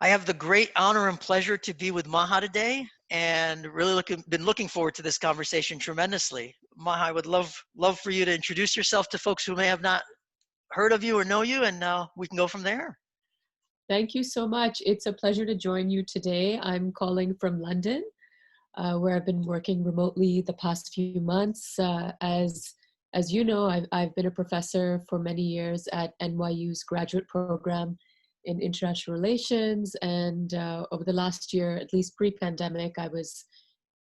I have the great honor and pleasure to be with Maha today, and really been looking forward to this conversation tremendously. Maha, I would love for you to introduce yourself to folks who may have not heard of you or know you, and we can go from there. Thank you so much. It's a pleasure to join you today. I'm calling from London, where I've been working remotely the past few months. As you know, I've been a professor for many years at NYU's graduate program in international relations, and over the last year, at least pre-pandemic, I was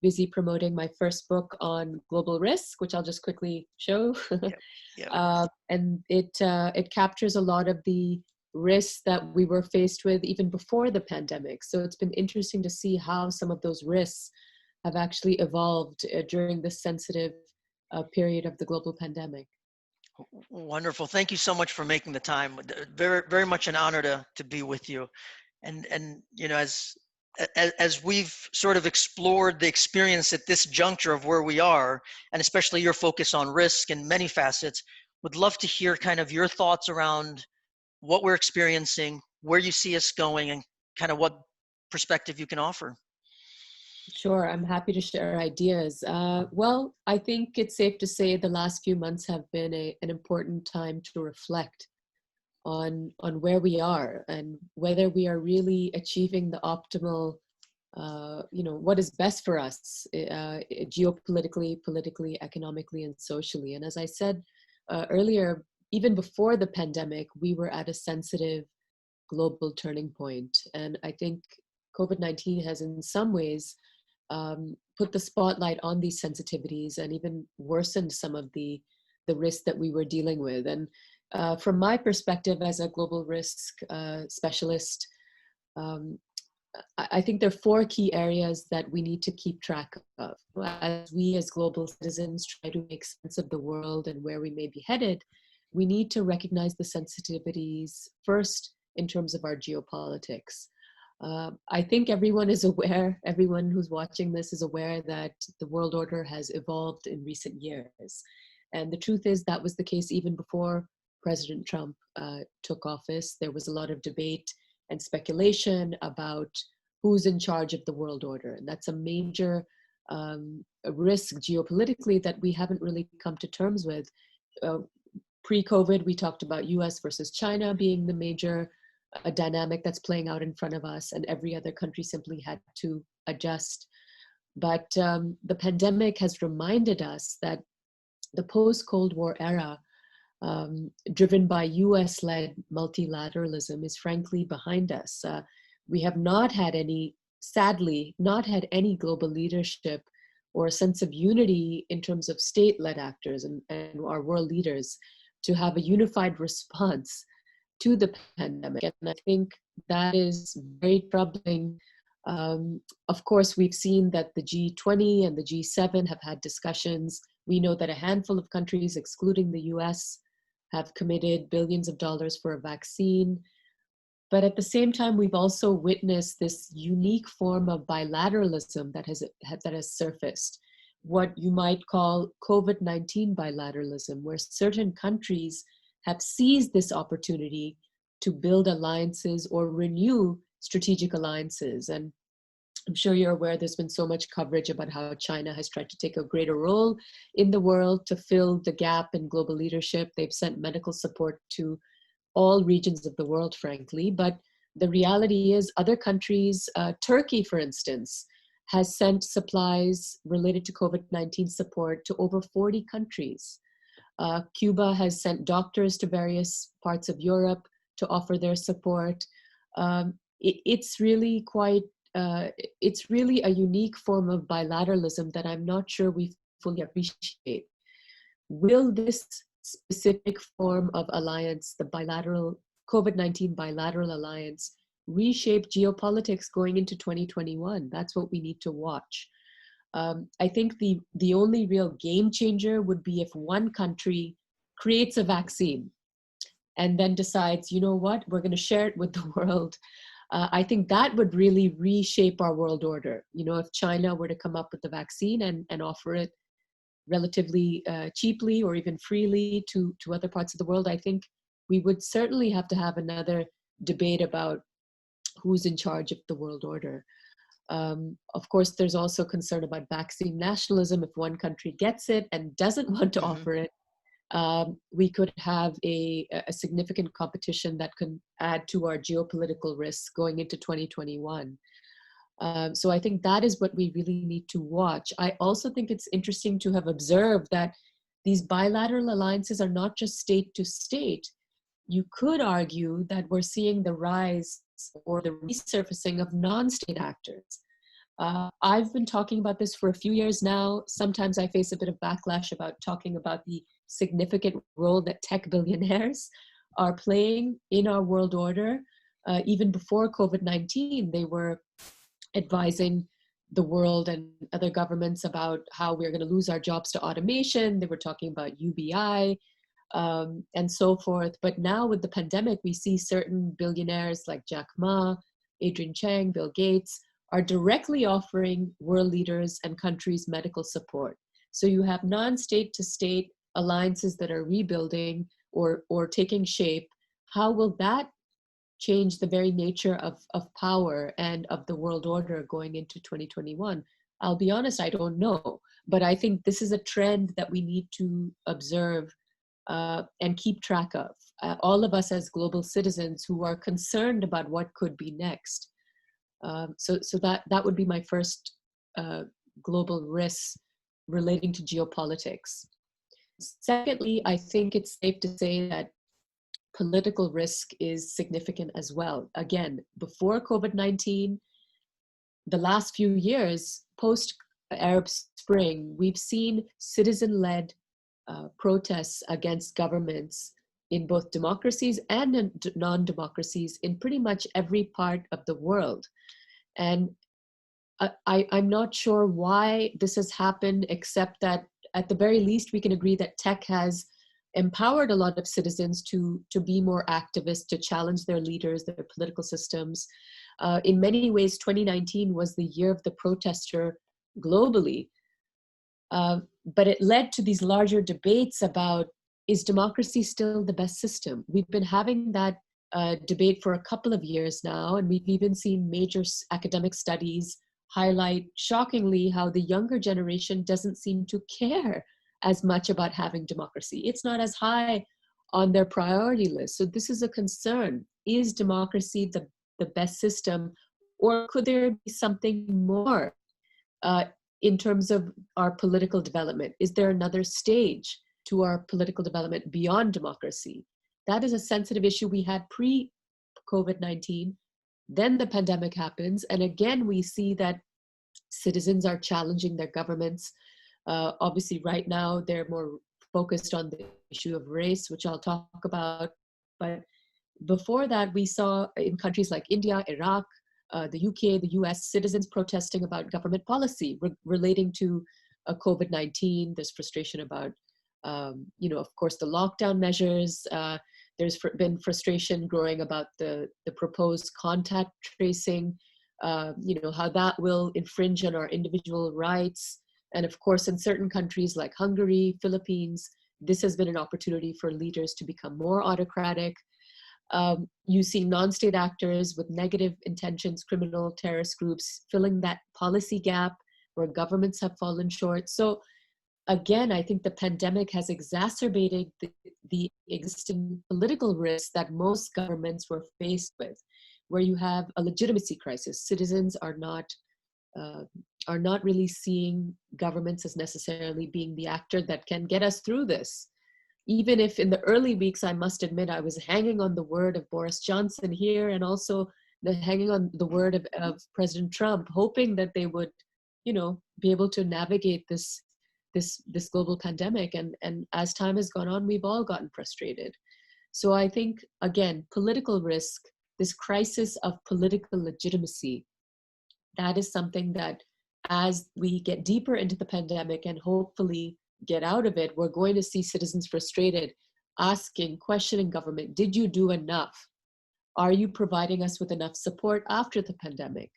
busy promoting my first book on global risk, which I'll just quickly show. Yep. Yep. And it captures a lot of the risks that we were faced with even before the pandemic. So it's been interesting to see how some of those risks have actually evolved during this sensitive period of the global pandemic. Wonderful. Thank you so much for making the time. Very, very much an honor to be with you. And as we've sort of explored the experience at this juncture of where we are, and especially your focus on risk and many facets, would love to hear kind of your thoughts around what we're experiencing, where you see us going, and kind of what perspective you can offer. Sure, I'm happy to share ideas. Well, I think it's safe to say the last few months have been an important time to reflect on where we are and whether we are really achieving the optimal, what is best for us geopolitically, politically, economically, and socially. And as I said earlier, even before the pandemic, we were at a sensitive global turning point. And I think COVID-19 has in some ways put the spotlight on these sensitivities and even worsened some of the risks that we were dealing with. And from my perspective as a global risk specialist, I think there are four key areas that we need to keep track of. As we as global citizens try to make sense of the world and where we may be headed, we need to recognize the sensitivities first in terms of our geopolitics. I think everyone is aware, everyone who's watching this is aware that the world order has evolved in recent years. And the truth is that was the case even before President Trump took office. There was a lot of debate and speculation about who's in charge of the world order. And that's a major risk geopolitically that we haven't really come to terms with. Pre-COVID, we talked about US versus China being the major dynamic that's playing out in front of us, and every other country simply had to adjust. But the pandemic has reminded us that the post-Cold War era, driven by US-led multilateralism, is frankly behind us. We have sadly, not had any global leadership or a sense of unity in terms of state-led actors and our world leaders to have a unified response to the pandemic. And I think that is very troubling. Of course, we've seen that the G20 and the G7 have had discussions. We know that a handful of countries, excluding the US, have committed billions of dollars for a vaccine. But at the same time, we've also witnessed this unique form of bilateralism that has surfaced, what you might call COVID-19 bilateralism, where certain countries have seized this opportunity to build alliances or renew strategic alliances. And I'm sure you're aware there's been so much coverage about how China has tried to take a greater role in the world to fill the gap in global leadership. They've sent medical support to all regions of the world, frankly. But the reality is other countries, Turkey, for instance, has sent supplies related to COVID-19 support to over 40 countries. Cuba has sent doctors to various parts of Europe to offer their support. It's really a unique form of bilateralism that I'm not sure we fully appreciate. Will this specific form of alliance, the bilateral COVID-19 bilateral alliance, reshape geopolitics going into 2021? That's what we need to watch. I think the only real game changer would be if one country creates a vaccine and then decides, you know what, we're going to share it with the world. I think that would really reshape our world order. You know, if China were to come up with the vaccine and offer it relatively cheaply or even freely to other parts of the world, I think we would certainly have to have another debate about who's in charge of the world order. Of course, there's also concern about vaccine nationalism. If one country gets it and doesn't want to Hmm. offer it, we could have a significant competition that can add to our geopolitical risks going into 2021. So I think that is what we really need to watch. I also think it's interesting to have observed that these bilateral alliances are not just state to state. You could argue that we're seeing the rise or the resurfacing of non-state actors. I've been talking about this for a few years now. Sometimes I face a bit of backlash about talking about the significant role that tech billionaires are playing in our world order. Even before COVID-19, they were advising the world and other governments about how we're going to lose our jobs to automation. They were talking about UBI and so forth. But now with the pandemic, we see certain billionaires like Jack Ma, Adrian Chang, Bill Gates are directly offering world leaders and countries medical support. So you have non-state to state alliances that are rebuilding or taking shape. How will that change the very nature of power and of the world order going into 2021? I'll be honest, I don't know. But I think this is a trend that we need to observe and keep track of. All of us as global citizens who are concerned about what could be next. So that would be my first global risk relating to geopolitics. Secondly, I think it's safe to say that political risk is significant as well. Again, before COVID-19, the last few years, post Arab Spring, we've seen citizen-led protests against governments in both democracies and in non-democracies in pretty much every part of the world. And I'm not sure why this has happened, except that at the very least, we can agree that tech has empowered a lot of citizens to be more activists, to challenge their leaders, their political systems. In many ways, 2019 was the year of the protester globally. But it led to these larger debates about, is democracy still the best system? We've been having that debate for a couple of years now, and we've even seen major academic studies highlight, shockingly, how the younger generation doesn't seem to care as much about having democracy. It's not as high on their priority list. So this is a concern. Is democracy the best system, or could there be something more in terms of our political development? Is there another stage to our political development beyond democracy? That is a sensitive issue we had pre-COVID-19. Then the pandemic happens, and again, we see that citizens are challenging their governments. Obviously, right now, they're more focused on the issue of race, which I'll talk about. But before that, we saw in countries like India, Iraq, the UK, the US, citizens protesting about government policy relating to COVID-19. There's frustration about, of course, the lockdown measures. There's been frustration growing about the proposed contact tracing, how that will infringe on our individual rights. And of course, in certain countries like Hungary, Philippines, this has been an opportunity for leaders to become more autocratic. You see non-state actors with negative intentions, criminal terrorist groups, filling that policy gap where governments have fallen short. So again, I think the pandemic has exacerbated the existing political risks that most governments were faced with, where you have a legitimacy crisis. Citizens are not really seeing governments as necessarily being the actor that can get us through this. Even if in the early weeks, I must admit, I was hanging on the word of Boris Johnson here, and also hanging on the word of President Trump, hoping that they would, be able to navigate this global pandemic. And as time has gone on, we've all gotten frustrated. So I think, again, political risk, this crisis of political legitimacy, that is something that as we get deeper into the pandemic and hopefully get out of it, we're going to see citizens frustrated, asking, questioning government, did you do enough? Are you providing us with enough support after the pandemic?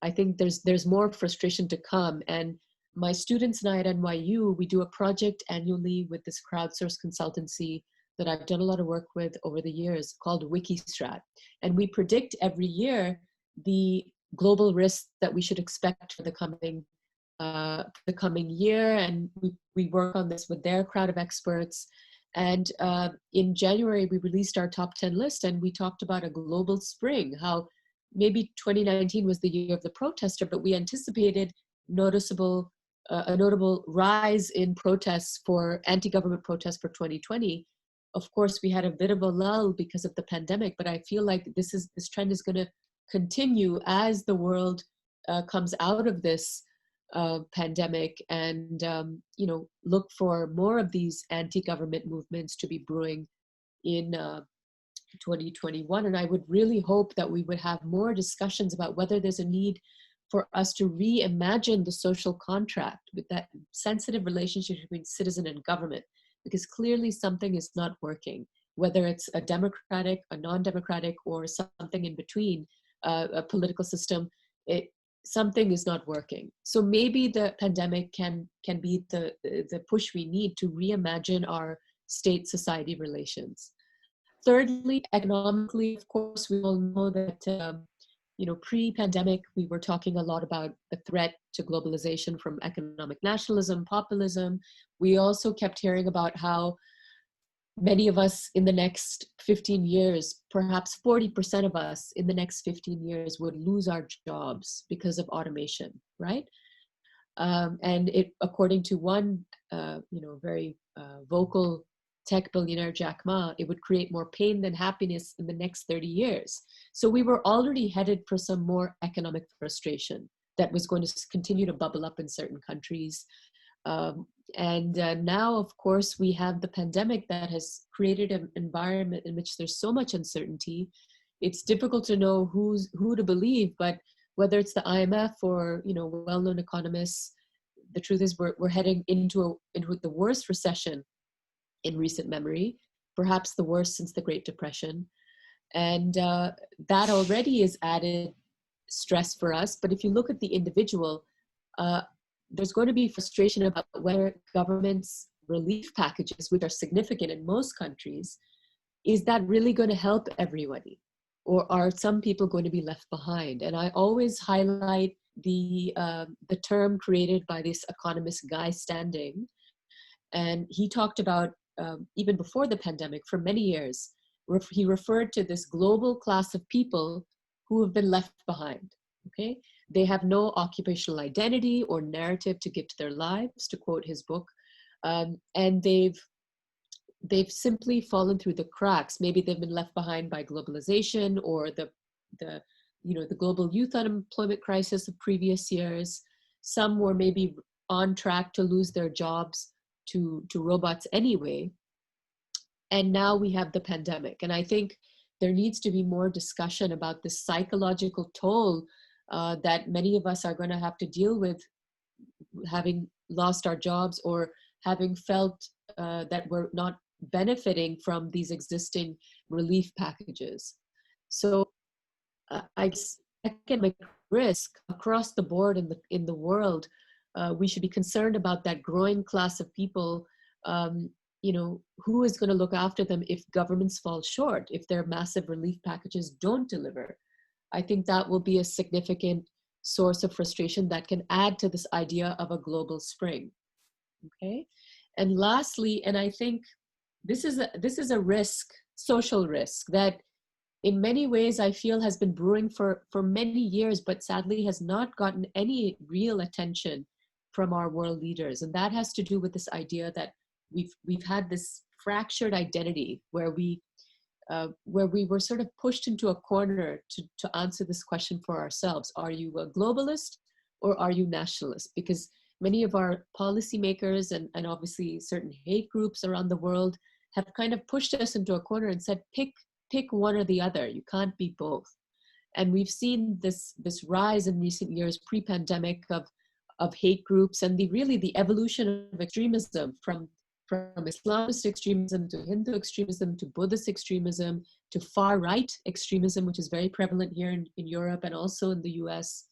I think there's more frustration to come. And my students and I at NYU, we do a project annually with this crowdsourced consultancy that I've done a lot of work with over the years called WikiStrat. And we predict every year the global risks that we should expect for the coming year, and we work on this with their crowd of experts. And in January, we released our top 10 list, and we talked about a global spring, how maybe 2019 was the year of the protester, but we anticipated a notable rise in protests for anti-government protests for 2020. Of course, we had a bit of a lull because of the pandemic, but I feel like this trend is going to continue as the world comes out of this pandemic, and look for more of these anti-government movements to be brewing in 2021. And I would really hope that we would have more discussions about whether there's a need for us to reimagine the social contract with that sensitive relationship between citizen and government, because clearly something is not working, whether it's a democratic, a non-democratic, or something in between, a political system. Something is not working. So maybe the pandemic can be the push we need to reimagine our state-society relations. Thirdly, economically, of course, we all know that pre-pandemic, we were talking a lot about the threat to globalization from economic nationalism, populism. We also kept hearing about how many of us in the next 15 years, perhaps 40% of us in the next 15 years would lose our jobs because of automation, right? And it, according to one, very vocal tech billionaire, Jack Ma, it would create more pain than happiness in the next 30 years. So we were already headed for some more economic frustration that was going to continue to bubble up in certain countries. And now, of course, we have the pandemic that has created an environment in which there's so much uncertainty. It's difficult to know who to believe, but whether it's the IMF or well-known economists, the truth is we're heading into the worst recession in recent memory, perhaps the worst since the Great Depression. And that already is added stress for us. But if you look at the individual, there's going to be frustration about whether government's relief packages, which are significant in most countries, is that really going to help everybody? Or are some people going to be left behind? And I always highlight the term created by this economist, Guy Standing. And he talked about, even before the pandemic, for many years, he referred to this global class of people who have been left behind, okay? They have no occupational identity or narrative to give to their lives, to quote his book. And they've simply fallen through the cracks. Maybe they've been left behind by globalization or the global youth unemployment crisis of previous years. Some were maybe on track to lose their jobs to robots anyway. And now we have the pandemic. And I think there needs to be more discussion about the psychological toll that many of us are going to have to deal with, having lost our jobs or having felt that we're not benefiting from these existing relief packages. So I guess economic risk across the board in the world, we should be concerned about that growing class of people. Who is going to look after them if governments fall short, if their massive relief packages don't deliver? I think that will be a significant source of frustration that can add to this idea of a global spring. Okay, and lastly, and I think this is a risk, social risk, that in many ways I feel has been brewing for many years, but sadly has not gotten any real attention from our world leaders, and that has to do with this idea that we've had this fractured identity where we were sort of pushed into a corner to answer this question for ourselves. Are you a globalist or are you nationalist? Because many of our policymakers and obviously certain hate groups around the world have kind of pushed us into a corner and said, pick one or the other. You can't be both. And we've seen this rise in recent years, pre-pandemic, of hate groups and the evolution of extremism from Islamist extremism to Hindu extremism to Buddhist extremism to far-right extremism, which is very prevalent here in Europe and also in the US.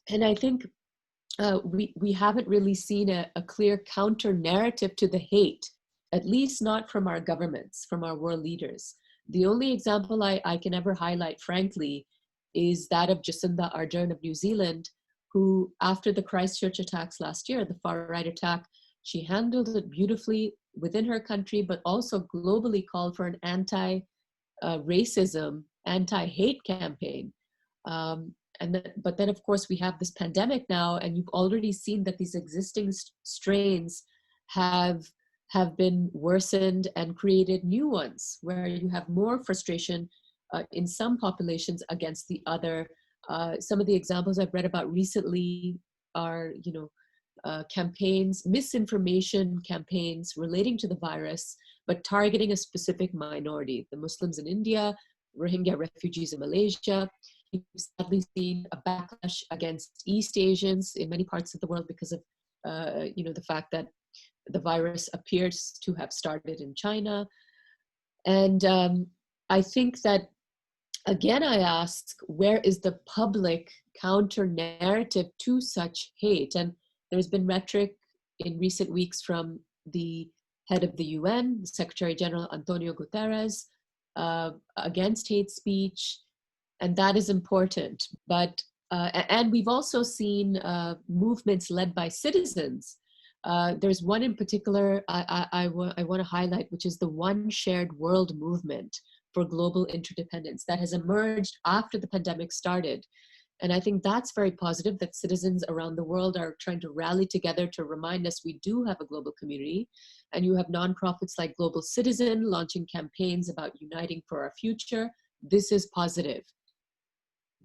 And I think we haven't really seen a clear counter narrative to the hate, at least not from our governments, from our world leaders. The only example I can ever highlight, frankly, is that of Jacinda Ardern of New Zealand, who, after the Christchurch attacks last year, the far-right attack, she handled it beautifully within her country, but also globally called for an anti-racism, anti-hate campaign. But then, of course, we have this pandemic now, and you've already seen that these existing strains have been worsened and created new ones, where you have more frustration in some populations against the other. Some of the examples I've read about recently are, campaigns, misinformation campaigns relating to the virus, but targeting a specific minority, the Muslims in India, Rohingya refugees in Malaysia. We've sadly seen a backlash against East Asians in many parts of the world because of, the fact that the virus appears to have started in China. And I think that, again, I ask, where is the public counter narrative to such hate? And there's been rhetoric in recent weeks from the head of the UN, Secretary General Antonio Guterres, against hate speech, and that is important. But and we've also seen movements led by citizens. There's one in particular I want to highlight, which is the One Shared World movement for global interdependence that has emerged after the pandemic started. And I think that's very positive, that citizens around the world are trying to rally together to remind us we do have a global community. And you have nonprofits like Global Citizen launching campaigns about uniting for our future. This is positive.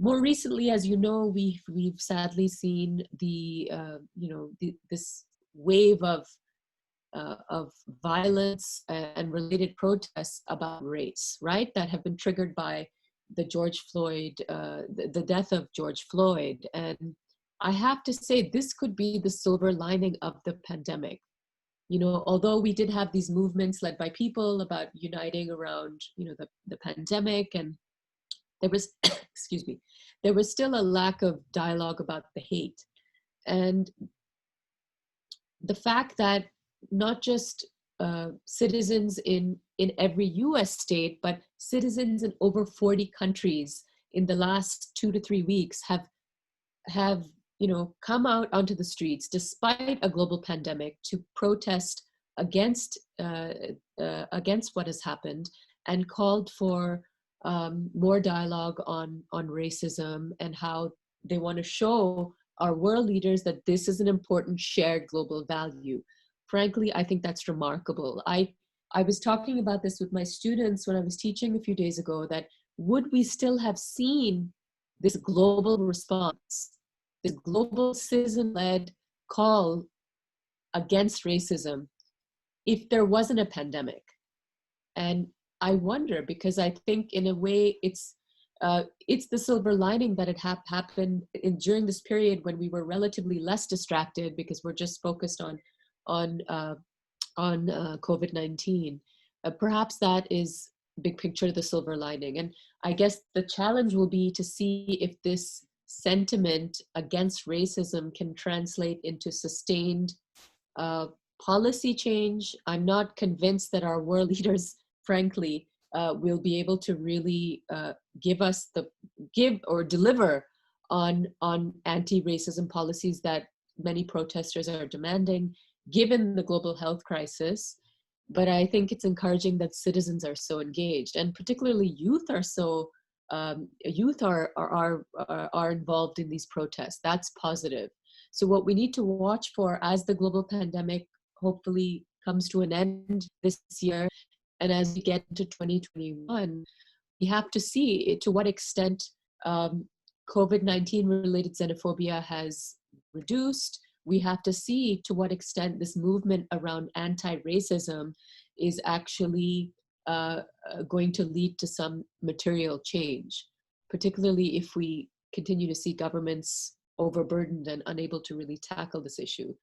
More recently, as you know, we've sadly seen this wave of violence and related protests about race, right? That have been triggered by the the death of George Floyd. And I have to say, this could be the silver lining of the pandemic. Although we did have these movements led by people about uniting around, the pandemic, and there was, excuse me, there was still a lack of dialogue about the hate. And the fact that not just citizens in every US state, but citizens in over 40 countries in the last 2 to 3 weeks have come out onto the streets despite a global pandemic to protest against what has happened, and called for more dialogue on racism, and how they want to show our world leaders that this is an important shared global value. Frankly, I think that's remarkable. I was talking about this with my students when I was teaching a few days ago, that would we still have seen this global response, this global citizen-led call against racism, if there wasn't a pandemic? And I wonder, because I think in a way it's the silver lining that it happened during this period when we were relatively less distracted because we're just focused on COVID-19. Perhaps that is big picture, the silver lining. And I guess the challenge will be to see if this sentiment against racism can translate into sustained policy change. I'm not convinced that our world leaders, frankly, will be able to really give or deliver on anti-racism policies that many protesters are demanding, given the global health crisis. But I think it's encouraging that citizens are so engaged, and particularly youth are so are involved in these protests. That's positive. So what we need to watch for as the global pandemic hopefully comes to an end this year, and as we get into 2021, we have to see to what extent COVID-19 related xenophobia has reduced. We have to see to what extent this movement around anti-racism is actually going to lead to some material change, particularly if we continue to see governments overburdened and unable to really tackle this issue.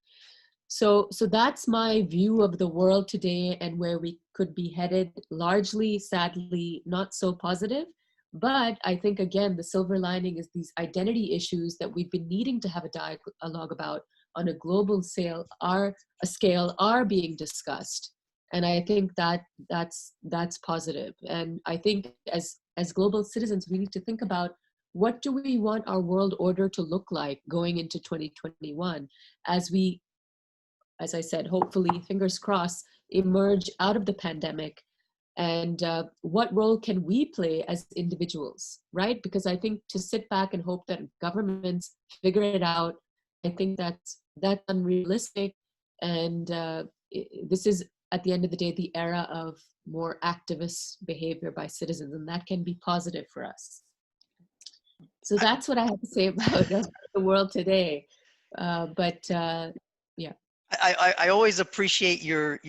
So that's my view of the world today and where we could be headed. Largely, sadly, not so positive. But I think, again, the silver lining is these identity issues that we've been needing to have a dialogue about on a global scale are being discussed. And I think that's positive. And I think as global citizens, we need to think about what do we want our world order to look like going into 2021 as we, as I said, hopefully, fingers crossed, emerge out of the pandemic? And what role can we play as individuals, right? Because I think to sit back and hope that governments figure it out, I think that's unrealistic. And this is, at the end of the day, the era of more activist behavior by citizens, and that can be positive for us. So that's what I have to say about the world today. Yeah. I always appreciate your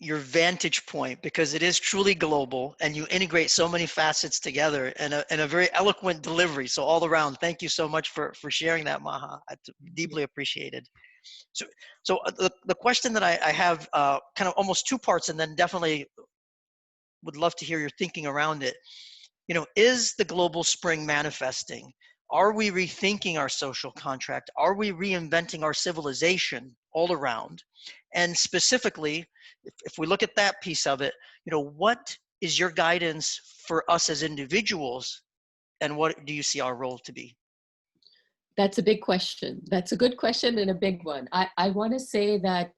vantage point, because it is truly global and you integrate so many facets together in a very eloquent delivery. So all around, thank you so much for sharing that, Maha. It's deeply appreciated. So, the question that I have, kind of almost two parts, and then definitely would love to hear your thinking around it. Is the global spring manifesting? Are we rethinking our social contract? Are we reinventing our civilization all around? And specifically, if we look at that piece of it, what is your guidance for us as individuals, and what do you see our role to be? That's a big question. That's a good question and a big one. I want to say that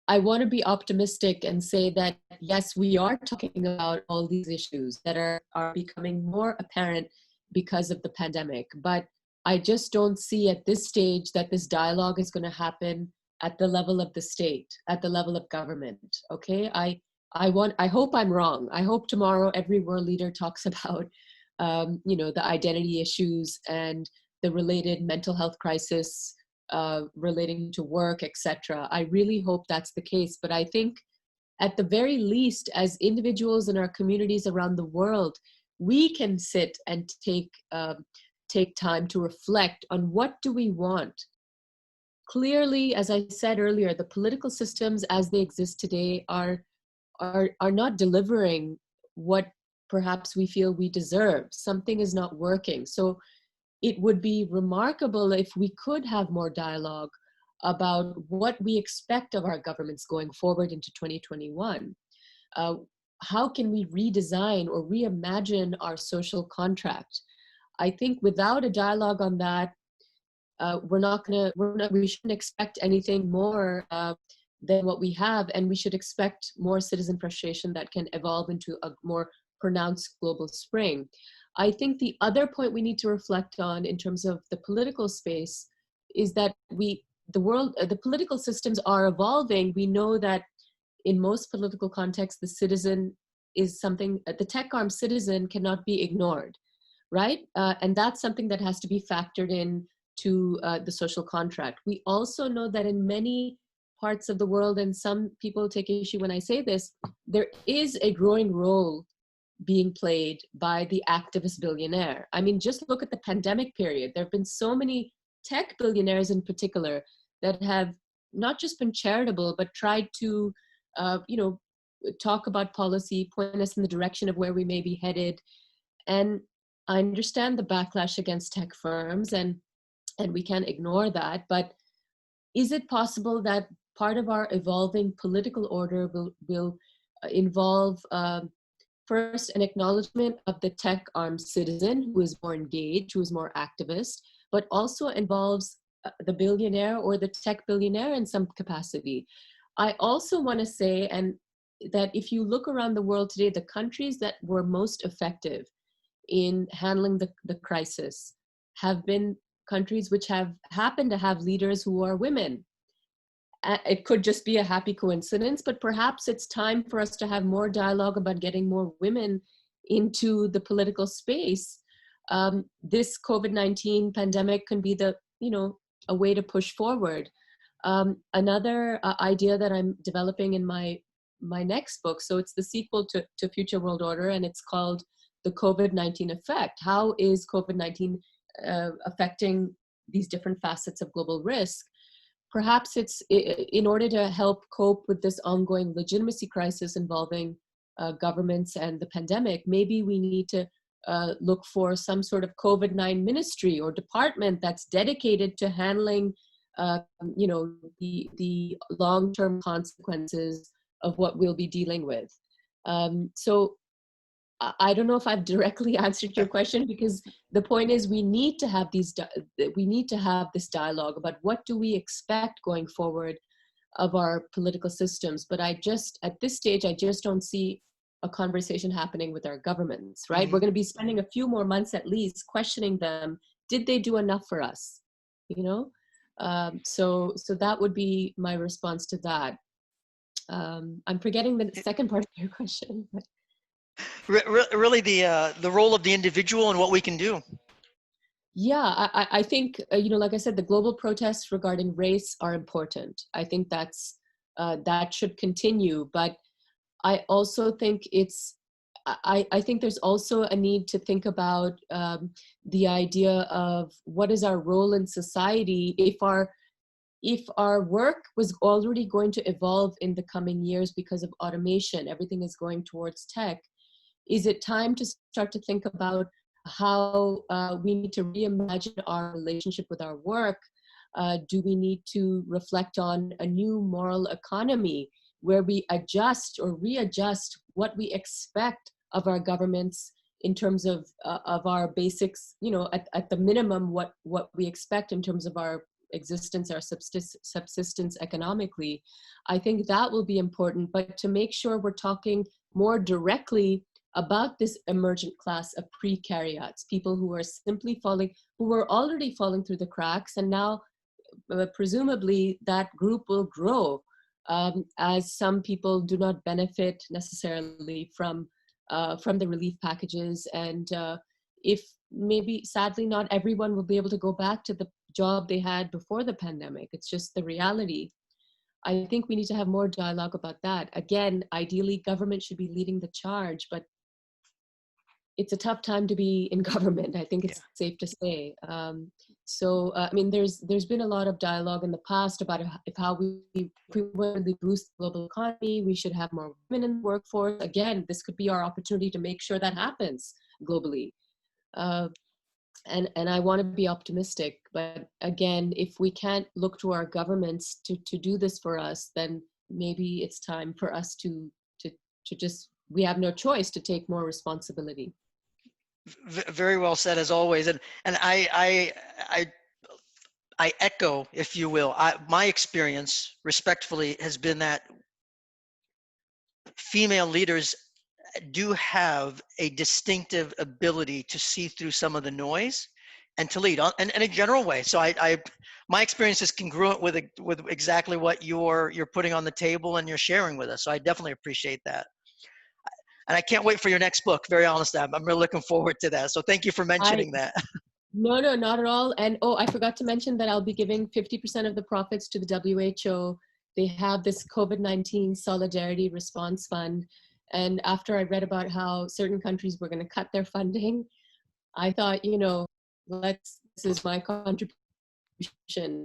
I want to be optimistic and say that, yes, we are talking about all these issues that are becoming more apparent because of the pandemic. But I just don't see at this stage that this dialogue is going to happen at the level of the state, at the level of government. Okay, I hope I'm wrong. I hope tomorrow every world leader talks about, the identity issues and the related mental health crisis relating to work, etc. I really hope that's the case. But I think at the very least, as individuals in our communities around the world, we can sit and take time to reflect on what do we want. Clearly, as I said earlier, the political systems as they exist today are not delivering what perhaps we feel we deserve. Something is not working. So it would be remarkable if we could have more dialogue about what we expect of our governments going forward into 2021. How can we redesign or reimagine our social contract? I think without a dialogue on that, we shouldn't expect anything more than what we have, and we should expect more citizen frustration that can evolve into a more pronounced global spring. I think the other point we need to reflect on in terms of the political space is that the political systems are evolving. We know that in most political contexts, the citizen is something, the tech-armed citizen cannot be ignored, right? And that's something that has to be factored in to the social contract. We also know that in many parts of the world, and some people take issue when I say this, there is a growing role being played by the activist billionaire. I mean, just look at the pandemic period. There have been so many tech billionaires in particular that have not just been charitable, but tried to, talk about policy, point us in the direction of where we may be headed. And I understand the backlash against tech firms, and we can't ignore that. But is it possible that part of our evolving political order will involve first, an acknowledgement of the tech-armed citizen who is more engaged, who is more activist, but also involves the billionaire or the tech billionaire in some capacity. I also want to say, and that if you look around the world today, the countries that were most effective in handling the crisis have been countries which have happened to have leaders who are women. It could just be a happy coincidence, but perhaps it's time for us to have more dialogue about getting more women into the political space. This COVID-19 pandemic can be a way to push forward. Another idea that I'm developing in my next book, so it's the sequel to Future World Order, and it's called The COVID-19 Effect. How is COVID-19 affecting these different facets of global risk? Perhaps it's in order to help cope with this ongoing legitimacy crisis involving governments and the pandemic, maybe we need to look for some sort of COVID-19 ministry or department that's dedicated to handling, the long-term consequences of what we'll be dealing with. So I don't know if I've directly answered your question, because the point is we need to have this dialogue about what do we expect going forward of our political systems. But at this stage, I just don't see a conversation happening with our governments, right? Mhm. We're going to be spending a few more months at least questioning them. Did they do enough for us? You know? So that would be my response to that. I'm forgetting the second part of your question. Really, the role of the individual and what we can do. Yeah, I think, like I said, the global protests regarding race are important. I think that should continue. But I also think I think there's also a need to think about the idea of what is our role in society if our work was already going to evolve in the coming years because of automation, everything is going towards tech. Is it time to start to think about how we need to reimagine our relationship with our work? Do we need to reflect on a new moral economy where we adjust or readjust what we expect of our governments in terms of our basics, at the minimum, what we expect in terms of our existence, our subsistence economically? I think that will be important, but to make sure we're talking more directly about this emergent class of precariats, people who are who were already falling through the cracks, and now presumably that group will grow as some people do not benefit necessarily from the relief packages, and if maybe sadly not everyone will be able to go back to the job they had before the pandemic. It's just the reality. I think we need to have more dialogue about that. Again, ideally, government should be leading the charge, but it's a tough time to be in government. I think Yeah. it's safe to say. I mean, there's been a lot of dialogue in the past about how if we want to boost the global economy, we should have more women in the workforce. Again, this could be our opportunity to make sure that happens globally. And I want to be optimistic, but again, if we can't look to our governments to do this for us, then maybe it's time for us to just, we have no choice to take more responsibility. Very well said, as always. And I echo, if you will, my experience respectfully has been that female leaders do have a distinctive ability to see through some of the noise and to lead in a general way. So my experience is congruent with exactly what you're putting on the table and you're sharing with us. So I definitely appreciate that. And I can't wait for your next book. Very honest, I'm really looking forward to that. So thank you for mentioning that. No, not at all. And I forgot to mention that I'll be giving 50% of the profits to the WHO. They have this COVID-19 Solidarity Response Fund. And after I read about how certain countries were going to cut their funding, I thought, this is my contribution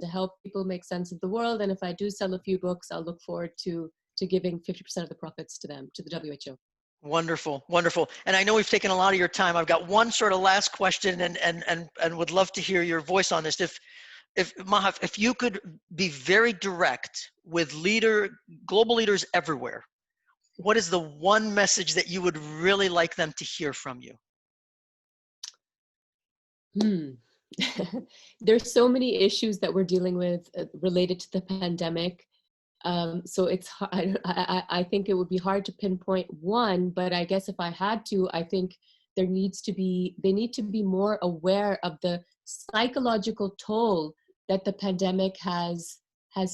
to help people make sense of the world. And if I do sell a few books, I'll look forward to giving 50% of the profits to them, to the WHO. Wonderful, wonderful. And I know we've taken a lot of your time. I've got one sort of last question, and would love to hear your voice on this. If Mahav, if you could be very direct with global leaders everywhere, what is the one message that you would really like them to hear from you? There's so many issues that we're dealing with related to the pandemic. So it's I think it would be hard to pinpoint one, but I guess if I had to, I think they need to be more aware of the psychological toll that the pandemic has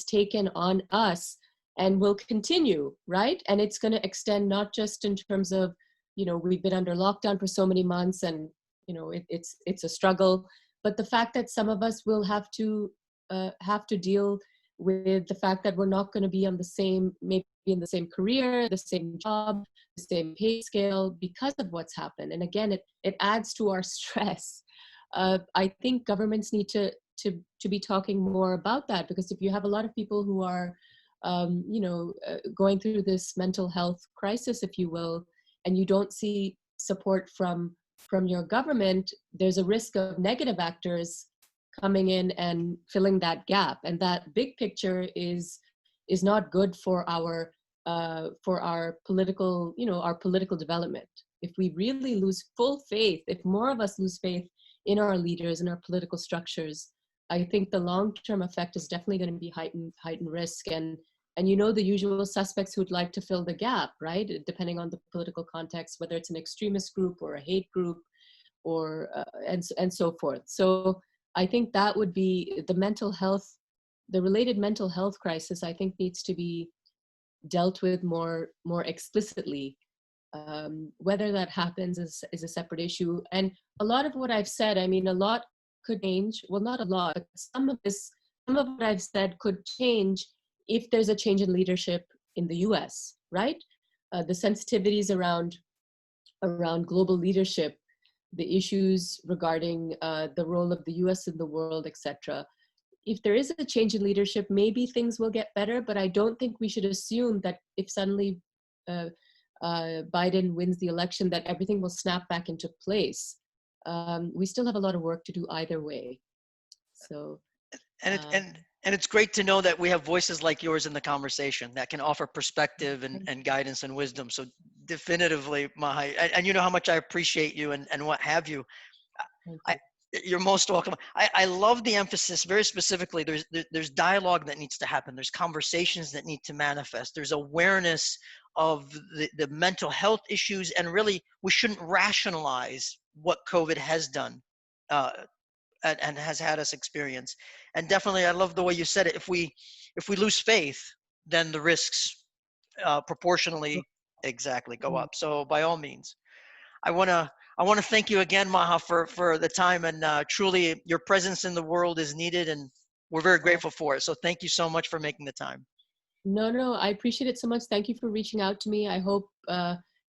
taken on us and will continue, right? And it's going to extend not just in terms of, we've been under lockdown for so many months and, it's a struggle, but the fact that some of us will have to deal with the fact that we're not going to be maybe in the same career, the same job, the same pay scale because of what's happened. And again, it adds to our stress. I think governments need to be talking more about that, because if you have a lot of people who are, going through this mental health crisis, if you will, and you don't see support from your government, there's a risk of negative actors coming in and filling that gap, and that big picture is not good for our political, our political development. if we really lose full faith, if more of us lose faith in our leaders and our political structures, I think the long-term effect is definitely going to be heightened risk. And you know, the usual suspects who'd like to fill the gap, right? Depending on the political context, whether it's an extremist group or a hate group, or and so forth. So I think that would be the mental health, the related mental health crisis, I think needs to be dealt with more explicitly. Whether that happens is a separate issue. And a lot of what I've said, I mean, a lot could change. Well, not a lot, but some of what I've said could change if there's a change in leadership in the US, right? The sensitivities around global leadership, the issues regarding the role of the US in the world, etc. If there is a change in leadership, maybe things will get better, but I don't think we should assume that if suddenly Biden wins the election, that everything will snap back into place. We still have a lot of work to do either way. So, And and it's great to know that we have voices like yours in the conversation that can offer perspective and guidance and wisdom. So definitively, Maha, and you know how much I appreciate you and what have you. I, you're most welcome. I love the emphasis very specifically. There's dialogue that needs to happen. There's conversations that need to manifest. There's awareness of the mental health issues, and really we shouldn't rationalize what COVID has done and has had us experience. And definitely, I love the way you said it. If we lose faith, then the risks proportionally exactly go up. So by all means, I want to thank you again, Maha, for the time, and truly your presence in the world is needed, and we're very grateful for it. So thank you so much for making the time. No, I appreciate it so much. Thank you for reaching out to me. I hope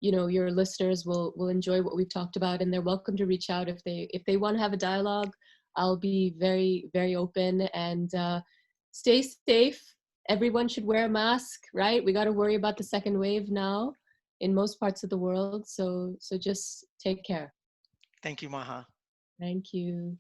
you know, your listeners will enjoy what we've talked about, and they're welcome to reach out if they want to have a dialogue. I'll be very, very open, and stay safe. Everyone should wear a mask, right? We got to worry about the second wave now in most parts of the world. So just take care. Thank you, Maha. Thank you.